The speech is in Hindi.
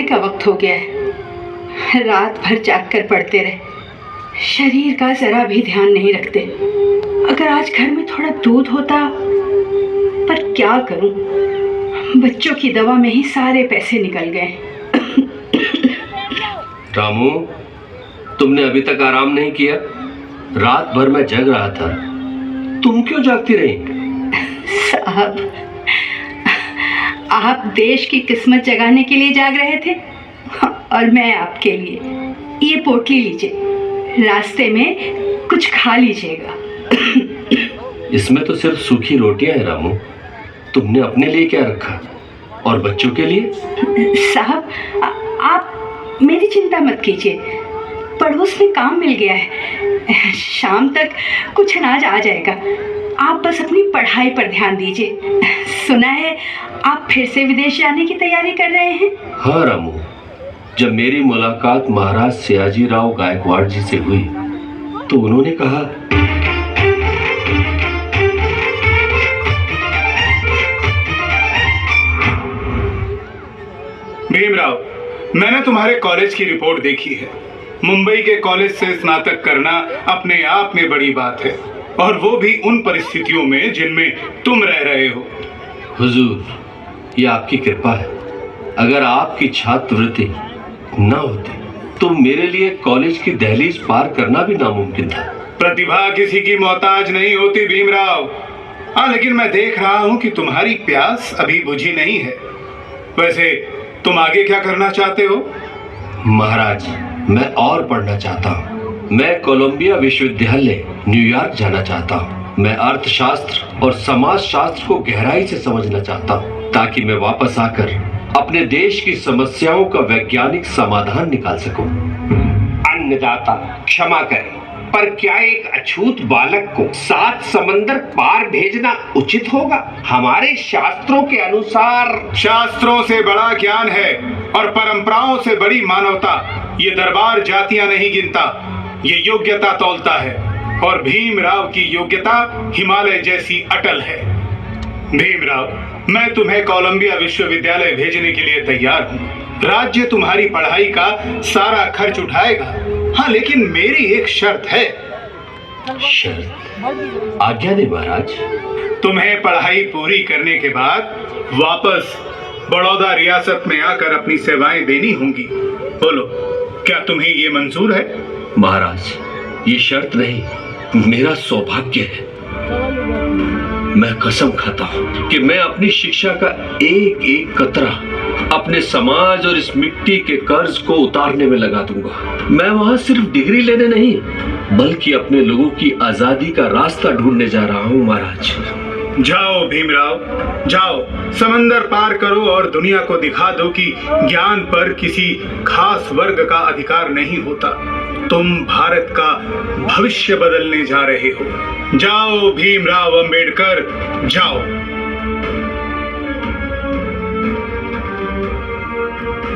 का वक्त हो गया है। रात भर जाग कर पढ़ते रहे, शरीर का जरा भी ध्यान नहीं रखते। अगर आज घर में थोड़ा दूध होता, पर क्या करूं, बच्चों की दवा में ही सारे पैसे निकल गए। रामू, तुमने अभी तक आराम नहीं किया? रात भर मैं जग रहा था, तुम क्यों जागती रही? साहब, आप देश की किस्मत जगाने के लिए जाग रहे थे और मैं आपके लिए। ये पोटली लीजिए, रास्ते में कुछ खा लीजिएगा। इसमें तो सिर्फ सूखी रोटियां हैं रामू। तुमने अपने लिए क्या रखा और बच्चों के लिए? साहब, आप मेरी चिंता मत कीजिए, पड़ोस में काम मिल गया है, शाम तक कुछ अनाज आ जाएगा। आप बस अपनी पढ़ाई पर ध्यान दीजिए। सुना है आप फिर से विदेश जाने की तैयारी कर रहे हैं? हाँ रामू, जब मेरी मुलाकात महाराज सयाजीराव गायकवाड़ जी से हुई तो उन्होंने कहा, भीमराव, मैंने तुम्हारे कॉलेज की रिपोर्ट देखी है। मुंबई के कॉलेज से स्नातक करना अपने आप में बड़ी बात है, और वो भी उन परिस्थितियों में जिनमें तुम रह रहे हो। हुजूर, ये आपकी कृपा है। अगर आपकी छात्रवृत्ति न होती तो मेरे लिए कॉलेज की दहलीज पार करना भी नामुमकिन था। प्रतिभा किसी की मोहताज नहीं होती भीमराव। हाँ, लेकिन मैं देख रहा हूँ कि तुम्हारी प्यास अभी बुझी नहीं है। वैसे तुम आगे क्या करना चाहते हो? महाराज, मैं और पढ़ना चाहता हूँ। मैं कोलंबिया विश्वविद्यालय न्यूयॉर्क जाना चाहता हूँ। मैं अर्थशास्त्र और समाज शास्त्र को गहराई से समझना चाहता हूँ, ताकि मैं वापस आकर अपने देश की समस्याओं का वैज्ञानिक समाधान निकाल सकूं। अन्नदाता क्षमा करें, पर क्या एक अछूत बालक को 7 समंदर पार भेजना उचित होगा? हमारे शास्त्रों के अनुसार। शास्त्रों से बड़ा ज्ञान है और परंपराओं से बड़ी मानवता। ये दरबार जातियां नहीं गिनता, ये योग्यता तौलता है, और भीमराव की योग्यता हिमालय जैसी अटल है। भीमराव, मैं तुम्हें कोलंबिया विश्वविद्यालय भेजने के लिए तैयार हूँ। राज्य तुम्हारी पढ़ाई का सारा खर्च उठाएगा। हाँ, लेकिन मेरी एक शर्त है। शर्त? आज्ञा दे महाराज। तुम्हें पढ़ाई पूरी करने के बाद वापस बड़ौदा रियासत में आकर अपनी सेवाएं देनी होंगी। बोलो, क्या तुम्हें ये मंजूर है? महाराज, ये शर्त नहीं, मेरा सौभाग्य है। मैं कसम खाता हूँ कि मैं अपनी शिक्षा का एक एक कतरा अपने समाज और इस मिट्टी के कर्ज को उतारने में लगा दूंगा। मैं वहां सिर्फ डिग्री लेने नहीं, बल्कि अपने लोगों की आजादी का रास्ता ढूंढने जा रहा हूँ महाराज। जाओ भीमराव, जाओ, समंदर पार करो और दुनिया को दिखा दो कि ज्ञान पर किसी खास वर्ग का अधिकार नहीं होता। तुम भारत का भविष्य बदलने जा रहे हो। जाओ भीमराव अंबेडकर, जाओ।